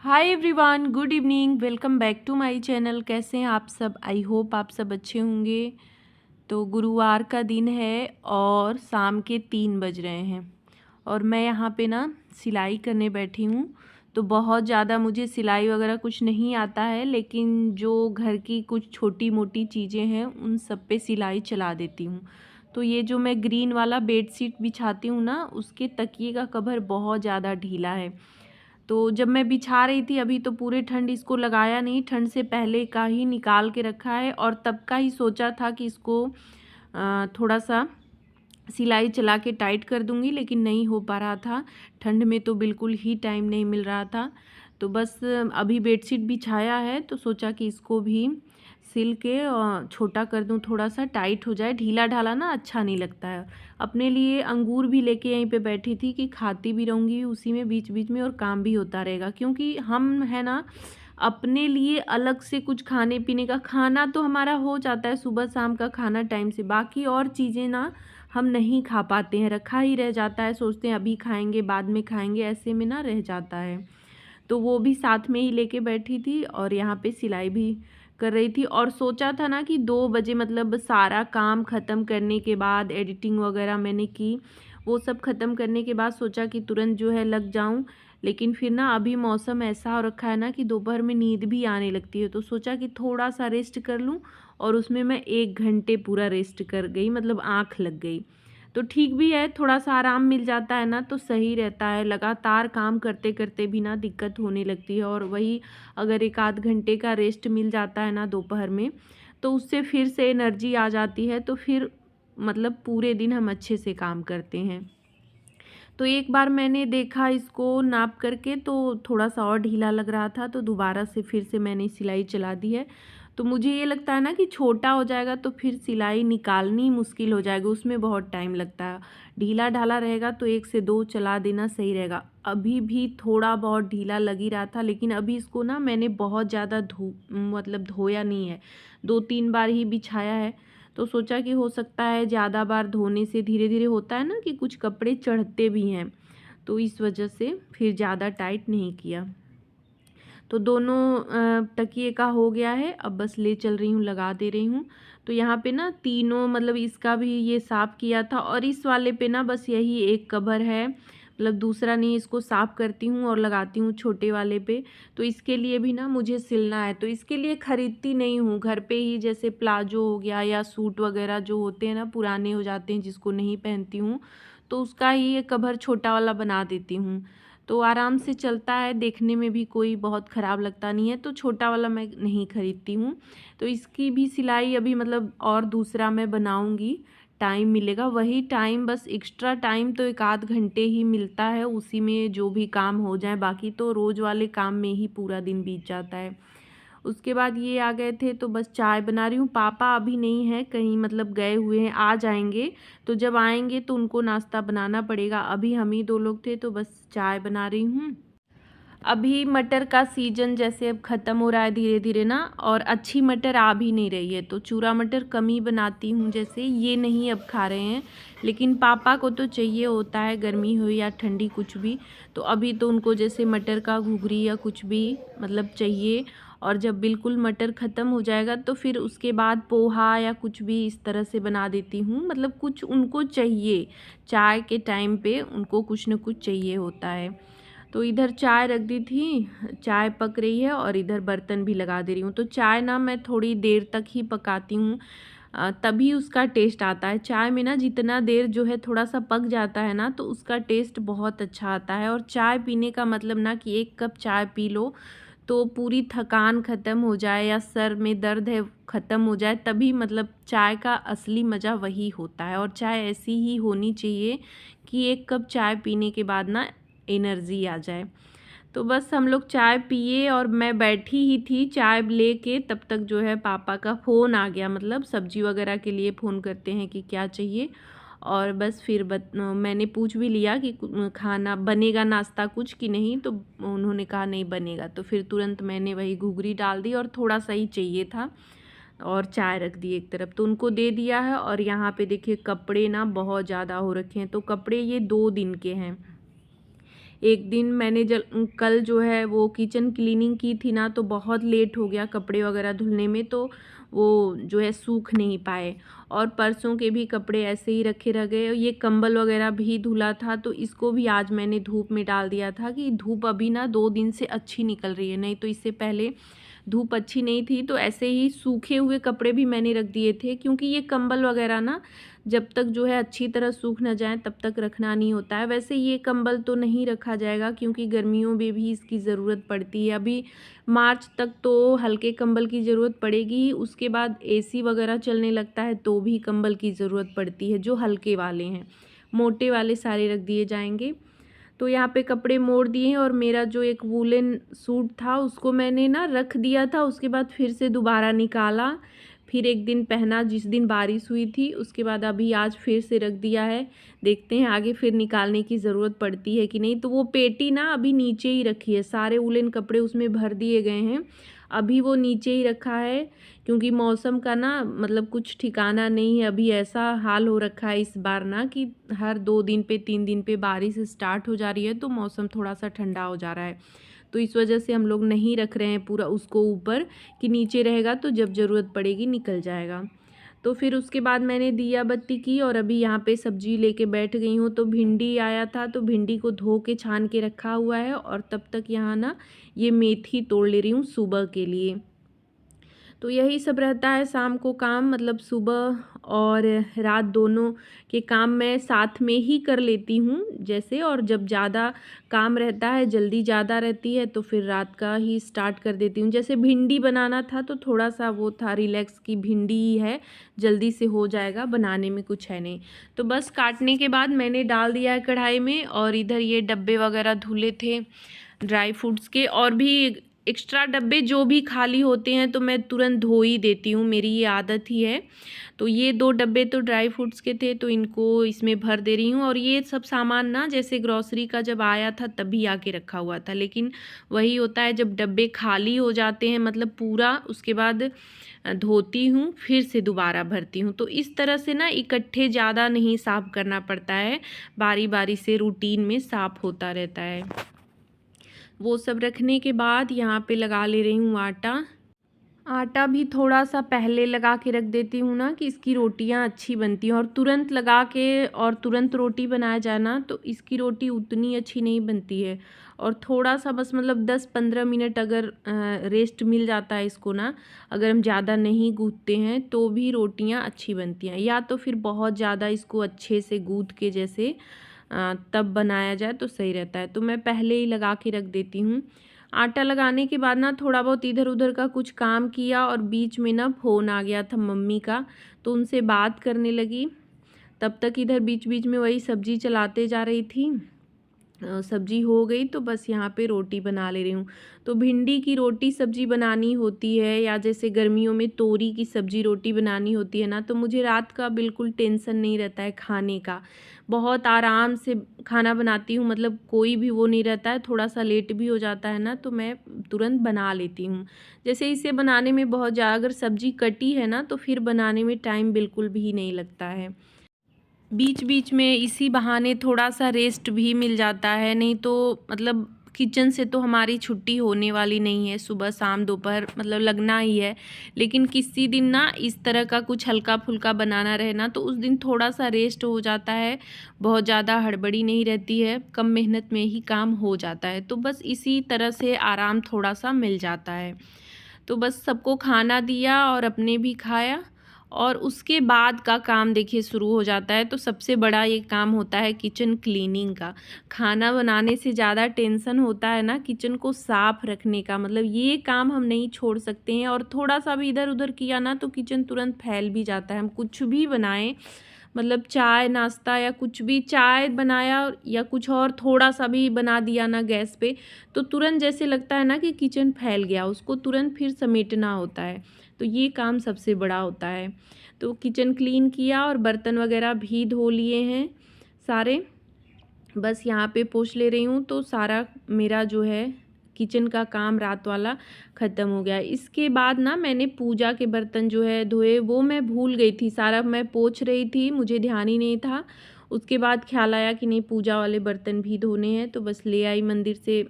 Hi everyone, good evening. Welcome back to my channel. कैसे हैं आप सब? आई होप आप सब अच्छे होंगे। तो गुरुवार का दिन है और शाम के 3 बज रहे हैं और मैं यहाँ पे ना सिलाई करने बैठी हूँ। तो बहुत ज़्यादा मुझे सिलाई वगैरह कुछ नहीं आता है, लेकिन जो घर की कुछ छोटी मोटी चीज़ें हैं उन सब पे सिलाई चला देती हूँ। तो ये जो मैं ग्रीन वाला बेडशीट बिछाती हूँ ना, उसके तकिए का कवर बहुत ज़्यादा ढीला है। तो जब मैं बिछा रही थी अभी, तो पूरे ठंड इसको लगाया नहीं, ठंड से पहले का ही निकाल के रखा है और तब का ही सोचा था कि इसको थोड़ा सा सिलाई चला के टाइट कर दूंगी, लेकिन नहीं हो पा रहा था। ठंड में तो बिल्कुल ही टाइम नहीं मिल रहा था। तो बस अभी बेडशीट बिछाया है तो सोचा कि इसको भी सिल के छोटा कर दूं, थोड़ा सा टाइट हो जाए। ढीला ढाला ना अच्छा नहीं लगता है। अपने लिए अंगूर भी लेके यहीं पे बैठी थी कि खाती भी रहूँगी उसी में बीच बीच में और काम भी होता रहेगा, क्योंकि हम है ना अपने लिए अलग से कुछ खाने पीने का खाना तो हमारा हो जाता है, सुबह शाम का खाना टाइम से। बाकी और चीज़ें ना हम नहीं खा पाते हैं, रखा ही रह जाता है, सोचते हैं अभी खाएंगे बाद में खाएंगे, ऐसे में ना रह जाता है। तो वो भी साथ में ही लेके बैठी थी और यहाँ पे सिलाई भी कर रही थी। और सोचा था ना कि 2 बजे मतलब सारा काम ख़त्म करने के बाद एडिटिंग वगैरह मैंने की, वो सब ख़त्म करने के बाद सोचा कि तुरंत जो है लग जाऊं। लेकिन फिर ना अभी मौसम ऐसा हो रखा है ना कि दोपहर में नींद भी आने लगती है, तो सोचा कि थोड़ा सा रेस्ट कर लूं। और उसमें मैं 1 घंटे पूरा रेस्ट कर गई, मतलब आँख लग गई। तो ठीक भी है, थोड़ा सा आराम मिल जाता है ना तो सही रहता है। लगातार काम करते करते भी ना दिक्कत होने लगती है, और वही अगर 1 आध घंटे का रेस्ट मिल जाता है ना दोपहर में, तो उससे फिर से एनर्जी आ जाती है। तो फिर मतलब पूरे दिन हम अच्छे से काम करते हैं। तो एक बार मैंने देखा इसको नाप करके, तो थोड़ा सा और ढीला लग रहा था, तो दोबारा से फिर से मैंने सिलाई चला दी है। तो मुझे ये लगता है ना कि छोटा हो जाएगा तो फिर सिलाई निकालनी मुश्किल हो जाएगी, उसमें बहुत टाइम लगता है। ढीला ढाला रहेगा तो 1 से 2 चला देना सही रहेगा। अभी भी थोड़ा बहुत ढीला लग ही रहा था, लेकिन अभी इसको ना मैंने बहुत ज़्यादा मतलब धोया नहीं है, 2-3 बार ही बिछाया है। तो सोचा कि हो सकता है ज़्यादा बार धोने से धीरे धीरे होता है ना कि कुछ कपड़े चढ़ते भी हैं, तो इस वजह से फिर ज़्यादा टाइट नहीं किया। तो दोनों तकिए का हो गया है, अब बस ले चल रही हूँ, लगा दे रही हूँ। तो यहाँ पे ना तीनों मतलब इसका भी ये साफ़ किया था, और इस वाले पे ना बस यही एक कवर है, मतलब दूसरा नहीं। इसको साफ़ करती हूँ और लगाती हूँ छोटे वाले पे। तो इसके लिए भी ना मुझे सिलना है, तो इसके लिए ख़रीदती नहीं हूँ, घर पे ही जैसे प्लाजो हो गया या सूट वगैरह जो होते हैं ना, पुराने हो जाते हैं जिसको नहीं पहनती हूँ, तो उसका ही ये कवर छोटा वाला बना देती हूँ। तो आराम से चलता है, देखने में भी कोई बहुत ख़राब लगता नहीं है, तो छोटा वाला मैं नहीं ख़रीदती हूँ। तो इसकी भी सिलाई अभी मतलब और दूसरा मैं बनाऊँगी, टाइम मिलेगा वही टाइम, बस एक्स्ट्रा टाइम तो 1 आध घंटे ही मिलता है, उसी में जो भी काम हो जाए, बाकी तो रोज़ वाले काम में ही पूरा दिन बीत जाता है। उसके बाद ये आ गए थे तो बस चाय बना रही हूँ। पापा अभी नहीं है, कहीं मतलब गए हुए हैं, आ जाएंगे। तो जब आएंगे तो उनको नाश्ता बनाना पड़ेगा, अभी हम ही 2 लोग थे तो बस चाय बना रही हूँ। अभी मटर का सीजन जैसे अब ख़त्म हो रहा है धीरे धीरे ना, और अच्छी मटर आ भी नहीं रही है, तो चूरा मटर कम ही बनाती हूँ, जैसे ये नहीं अब खा रहे हैं। लेकिन पापा को तो चाहिए होता है, गर्मी हो या ठंडी कुछ भी। तो अभी तो उनको जैसे मटर का घुघरी या कुछ भी मतलब चाहिए। और जब बिल्कुल मटर ख़त्म हो जाएगा तो फिर उसके बाद पोहा या कुछ भी इस तरह से बना देती हूँ, मतलब कुछ उनको चाहिए। चाय के टाइम पे उनको कुछ न कुछ चाहिए होता है। तो इधर चाय रख दी थी, चाय पक रही है और इधर बर्तन भी लगा दे रही हूँ। तो चाय ना मैं थोड़ी देर तक ही पकाती हूँ, तभी उसका टेस्ट आता है। चाय में ना जितना देर जो है थोड़ा सा पक जाता है ना, तो उसका टेस्ट बहुत अच्छा आता है। और चाय पीने का मतलब ना कि 1 कप चाय पी लो तो पूरी थकान ख़त्म हो जाए या सर में दर्द है ख़त्म हो जाए, तभी मतलब चाय का असली मज़ा वही होता है। और चाय ऐसी ही होनी चाहिए कि 1 कप चाय पीने के बाद ना एनर्जी आ जाए। तो बस हम लोग चाय पिए और मैं बैठी ही थी चाय लेके, तब तक जो है पापा का फ़ोन आ गया, मतलब सब्जी वगैरह के लिए फ़ोन करते हैं कि क्या चाहिए। और बस फिर मैंने पूछ भी लिया कि खाना बनेगा नाश्ता कुछ कि नहीं, तो उन्होंने कहा नहीं बनेगा। तो फिर तुरंत मैंने वही घुघरी डाल दी, और थोड़ा सा ही चाहिए था, और चाय रख दी एक तरफ, तो उनको दे दिया है। और यहाँ पे देखिए कपड़े ना बहुत ज़्यादा हो रखे हैं, तो कपड़े ये 2 दिन के हैं। एक दिन मैंने कल जो है वो किचन क्लीनिंग की थी ना, तो बहुत लेट हो गया कपड़े वगैरह धुलने में, तो वो जो है सूख नहीं पाए। और परसों के भी कपड़े ऐसे ही रखे रह गए। ये कंबल वगैरह भी धुला था, तो इसको भी आज मैंने धूप में डाल दिया था कि धूप अभी ना 2 दिन से अच्छी निकल रही है, नहीं तो इससे पहले धूप अच्छी नहीं थी। तो ऐसे ही सूखे हुए कपड़े भी मैंने रख दिए थे, क्योंकि ये कंबल वगैरह ना जब तक जो है अच्छी तरह सूख ना जाए तब तक रखना नहीं होता है। वैसे ये कंबल तो नहीं रखा जाएगा, क्योंकि गर्मियों में भी इसकी ज़रूरत पड़ती है। अभी मार्च तक तो हल्के कंबल की ज़रूरत पड़ेगी ही, उसके बाद एसी वगैरह चलने लगता है तो भी कंबल की ज़रूरत पड़ती है, जो हल्के वाले हैं। मोटे वाले सारे रख दिए जाएंगे। तो यहाँ पे कपड़े मोड़ दिए हैं, और मेरा जो एक वूलन सूट था उसको मैंने ना रख दिया था, उसके बाद फिर से दोबारा निकाला, फिर एक दिन पहना जिस दिन बारिश हुई थी, उसके बाद अभी आज फिर से रख दिया है। देखते हैं आगे फिर निकालने की ज़रूरत पड़ती है कि नहीं। तो वो पेटी ना अभी नीचे ही रखी है, सारे वूलन कपड़े उसमें भर दिए गए हैं, अभी वो नीचे ही रखा है, क्योंकि मौसम का ना मतलब कुछ ठिकाना नहीं है। अभी ऐसा हाल हो रखा है इस बार ना कि हर 2 दिन पे 3 दिन पे बारिश स्टार्ट हो जा रही है, तो मौसम थोड़ा सा ठंडा हो जा रहा है। तो इस वजह से हम लोग नहीं रख रहे हैं पूरा उसको ऊपर, कि नीचे रहेगा तो जब ज़रूरत पड़ेगी निकल जाएगा। तो फिर उसके बाद मैंने दिया बत्ती की, और अभी यहाँ पे सब्जी लेके बैठ गई हूँ। तो भिंडी आया था, तो भिंडी को धो के छान के रखा हुआ है, और तब तक यहाँ ना ये मेथी तोड़ ले रही हूँ सुबह के लिए। तो यही सब रहता है शाम को काम, मतलब सुबह और रात दोनों के काम मैं साथ में ही कर लेती हूँ जैसे। और जब ज़्यादा काम रहता है, जल्दी ज़्यादा रहती है, तो फिर रात का ही स्टार्ट कर देती हूँ। जैसे भिंडी बनाना था तो थोड़ा सा वो था रिलैक्स की भिंडी ही है, जल्दी से हो जाएगा, बनाने में कुछ है नहीं। तो बस काटने के बाद मैंने डाल दिया है कढ़ाई में, और इधर ये डब्बे वगैरह धुले थे ड्राई फ्रूट्स के, और भी एक्स्ट्रा डब्बे जो भी खाली होते हैं तो मैं तुरंत धो ही देती हूँ, मेरी ये आदत ही है। तो ये 2 डब्बे तो ड्राई फ्रूट्स के थे, तो इनको इसमें भर दे रही हूँ। और ये सब सामान ना जैसे ग्रॉसरी का जब आया था तभी आके रखा हुआ था, लेकिन वही होता है जब डब्बे खाली हो जाते हैं मतलब पूरा, उसके बाद धोती हूँ फिर से दोबारा भरती हूँ। तो इस तरह से ना इकट्ठे ज़्यादा नहीं साफ़ करना पड़ता है, बारी बारी से रूटीन में साफ़ होता रहता है। वो सब रखने के बाद यहाँ पे लगा ले रही हूँ आटा। आटा भी थोड़ा सा पहले लगा के रख देती हूँ ना, कि इसकी रोटियाँ अच्छी बनती हैं। और तुरंत लगा के और तुरंत रोटी बनाया जाए ना तो इसकी रोटी उतनी अच्छी नहीं बनती है। और थोड़ा सा बस मतलब 10-15 मिनट अगर रेस्ट मिल जाता है इसको ना, अगर हम ज़्यादा नहीं गूँथते हैं तो भी रोटियाँ अच्छी बनती हैं। या तो फिर बहुत ज़्यादा इसको अच्छे से गूँथ के जैसे तब बनाया जाए तो सही रहता है। तो मैं पहले ही लगा के रख देती हूँ। आटा लगाने के बाद ना थोड़ा बहुत इधर उधर का कुछ काम किया, और बीच में ना फ़ोन आ गया था मम्मी का, तो उनसे बात करने लगी। तब तक इधर बीच बीच में वही सब्ज़ी चलाते जा रही थी। सब्जी हो गई तो बस यहाँ पे रोटी बना ले रही हूँ। तो भिंडी की रोटी सब्जी बनानी होती है, या जैसे गर्मियों में तोरी की सब्जी रोटी बनानी होती है ना, तो मुझे रात का बिल्कुल टेंशन नहीं रहता है खाने का। बहुत आराम से खाना बनाती हूँ, मतलब कोई भी वो नहीं रहता है। थोड़ा सा लेट भी हो जाता है ना तो मैं तुरंत बना लेती हूँ। जैसे इसे बनाने में बहुत ज़्यादा अगर सब्जी कटी है ना तो फिर बनाने में टाइम बिल्कुल भी नहीं लगता है। बीच बीच में इसी बहाने थोड़ा सा रेस्ट भी मिल जाता है, नहीं तो मतलब किचन से तो हमारी छुट्टी होने वाली नहीं है, सुबह शाम दोपहर मतलब लगना ही है। लेकिन किसी दिन ना इस तरह का कुछ हल्का फुल्का बनाना रहे ना तो उस दिन थोड़ा सा रेस्ट हो जाता है, बहुत ज़्यादा हड़बड़ी नहीं रहती है, कम मेहनत में ही काम हो जाता है। तो बस इसी तरह से आराम थोड़ा सा मिल जाता है। तो बस सबको खाना दिया और अपने भी खाया, और उसके बाद का काम देखिए शुरू हो जाता है। तो सबसे बड़ा ये काम होता है किचन क्लीनिंग का। खाना बनाने से ज़्यादा टेंशन होता है ना किचन को साफ़ रखने का, मतलब ये काम हम नहीं छोड़ सकते हैं। और थोड़ा सा भी इधर उधर किया ना तो किचन तुरंत फैल भी जाता है। हम कुछ भी बनाएं, मतलब चाय नाश्ता या कुछ भी, चाय बनाया या कुछ और थोड़ा सा भी बना दिया ना गैस पे, तो तुरंत जैसे लगता है ना कि किचन फैल गया, उसको तुरंत फिर समेटना होता है। तो ये काम सबसे बड़ा होता है। तो किचन क्लीन किया और बर्तन वगैरह भी धो लिए हैं सारे, बस यहाँ पे पोंछ ले रही हूँ। तो सारा मेरा जो है किचन का काम रात वाला ख़त्म हो गया। इसके बाद ना मैंने पूजा के बर्तन जो है धोए, वो मैं भूल गई थी, सारा मैं पोंछ रही थी, मुझे ध्यान ही नहीं था। उसके बाद ख्याल आया कि नहीं पूजा वाले बर्तन भी धोने हैं, तो बस ले आई मंदिर से,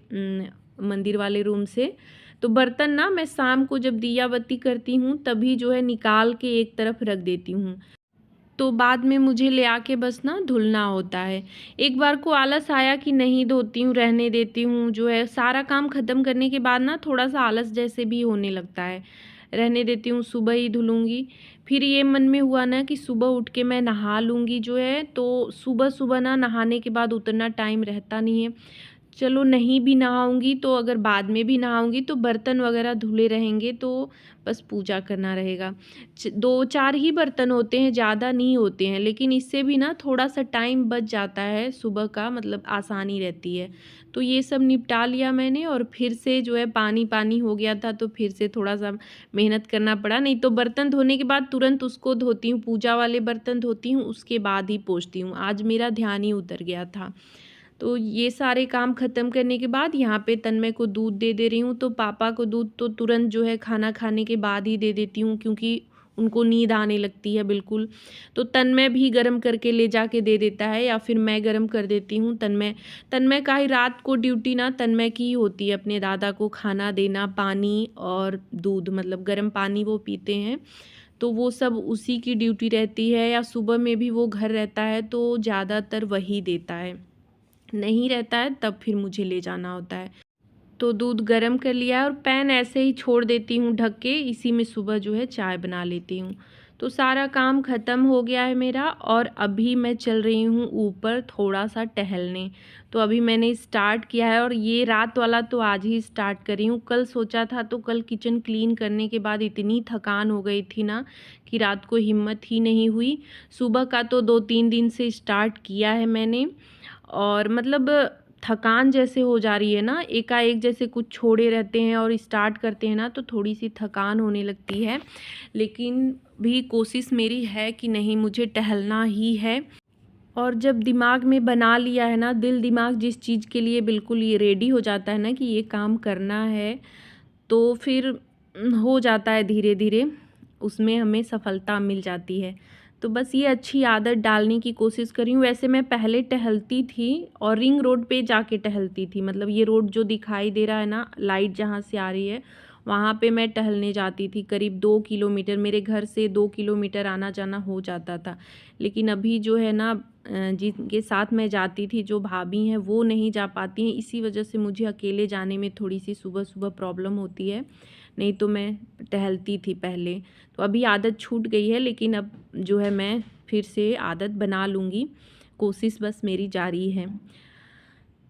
मंदिर वाले रूम से। तो बर्तन ना मैं शाम को जब दिया बत्ती करती हूँ तभी जो है निकाल के एक तरफ रख देती हूँ, तो बाद में मुझे ले आके बस ना धुलना होता है। एक बार को आलस आया कि नहीं धोती हूँ, रहने देती हूँ, जो है सारा काम ख़त्म करने के बाद ना थोड़ा-सा आलस जैसे भी होने लगता है। रहने देती हूँ, सुबह ही धुलूँगी। फिर ये मन में हुआ ना कि सुबह उठ के मैं नहा लूँगी जो है, तो सुबह-सुबह ना नहाने के बाद उतना टाइम रहता नहीं है। चलो नहीं भी नहाऊँगी तो अगर बाद में भी नहाऊँगी तो बर्तन वग़ैरह धुले रहेंगे, तो बस पूजा करना रहेगा। 2-4 ही बर्तन होते हैं, ज़्यादा नहीं होते हैं, लेकिन इससे भी ना थोड़ा-सा टाइम बच जाता है सुबह का, मतलब आसानी रहती है। तो ये सब निपटा लिया मैंने और फिर से जो है पानी-पानी हो गया था, तो फिर से थोड़ा-सा मेहनत करना पड़ा। नहीं तो बर्तन धोने के बाद तुरंत उसको धोती हूँ, पूजा वाले बर्तन धोती हूँ, उसके बाद ही पोंछती हूँ। आज मेरा ध्यान ही उतर गया था। तो ये सारे काम ख़त्म करने के बाद यहाँ पे तन्मय को दूध दे रही हूँ, तो पापा को दूध तो तुरंत जो है खाना खाने के बाद ही दे देती हूँ, क्योंकि उनको नींद आने लगती है बिल्कुल। तो तन्मय भी गरम करके ले जाके दे देता है या फिर मैं गरम कर देती हूँ। तन्मय का ही रात को ड्यूटी ना तन्मय की ही होती है, अपने दादा को खाना देना, पानी और दूध, मतलब गर्म पानी वो पीते हैं, तो वो सब उसी की ड्यूटी रहती है। या सुबह में भी वो घर रहता है तो ज़्यादातर वही देता है, नहीं रहता है तब फिर मुझे ले जाना होता है। तो दूध गरम कर लिया है और पैन ऐसे ही छोड़ देती हूँ ढक के, इसी में सुबह जो है चाय बना लेती हूँ। तो सारा काम ख़त्म हो गया है मेरा और अभी मैं चल रही हूँ ऊपर थोड़ा-सा टहलने। तो अभी मैंने स्टार्ट किया है और ये रात वाला तो आज ही स्टार्ट करी हूँ। कल सोचा था, तो कल किचन क्लीन करने के बाद इतनी थकान हो गई थी ना कि रात को हिम्मत ही नहीं हुई। सुबह का तो 2-3 दिन से स्टार्ट किया है मैंने और मतलब थकान जैसे हो जा रही है ना, एकाएक जैसे कुछ छोड़े रहते हैं और स्टार्ट करते हैं ना तो थोड़ी-सी थकान होने लगती है। लेकिन भी कोशिश मेरी है कि नहीं, मुझे टहलना ही है। और जब दिमाग में बना लिया है ना, दिल दिमाग जिस चीज़ के लिए बिल्कुल ये रेडी हो जाता है ना कि ये काम करना है, तो फिर हो जाता है धीरे-धीरे, उसमें हमें सफलता मिल जाती है। तो बस ये अच्छी आदत डालने की कोशिश कर रही हूँ। वैसे मैं पहले टहलती थी और रिंग रोड पे जाके टहलती थी, मतलब ये रोड जो दिखाई दे रहा है ना, लाइट जहाँ से आ रही है, वहाँ पे मैं टहलने जाती थी। करीब 2 किलोमीटर, मेरे घर से 2 किलोमीटर आना-जाना हो जाता था। लेकिन अभी जो है ना, जिनके साथ मैं जाती थी, जो भाभी हैं, वो नहीं जा पाती हैं। इसी वजह से मुझे अकेले जाने में थोड़ी-सी सुबह-सुबह प्रॉब्लम होती है। नहीं तो मैं टहलती थी पहले। तो अभी आदत छूट गई है, लेकिन अब जो है मैं फिर से आदत बना लूँगी। कोशिश बस मेरी जारी है।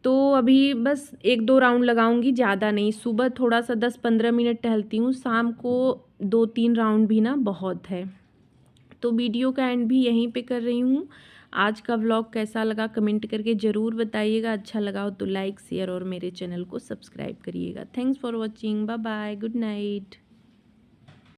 तो अभी बस 1-2 राउंड लगाऊँगी, ज़्यादा नहीं। सुबह थोड़ा-सा 10-15 मिनट टहलती हूँ, शाम को 2-3 राउंड भी ना बहुत है। तो वीडियो का एंड भी यहीं पे कर रही हूँ। आज का व्लॉग कैसा लगा कमेंट करके ज़रूर बताइएगा। अच्छा लगा हो तो लाइक, शेयर और मेरे चैनल को सब्सक्राइब करिएगा। Thanks for watching. Bye bye. Good night.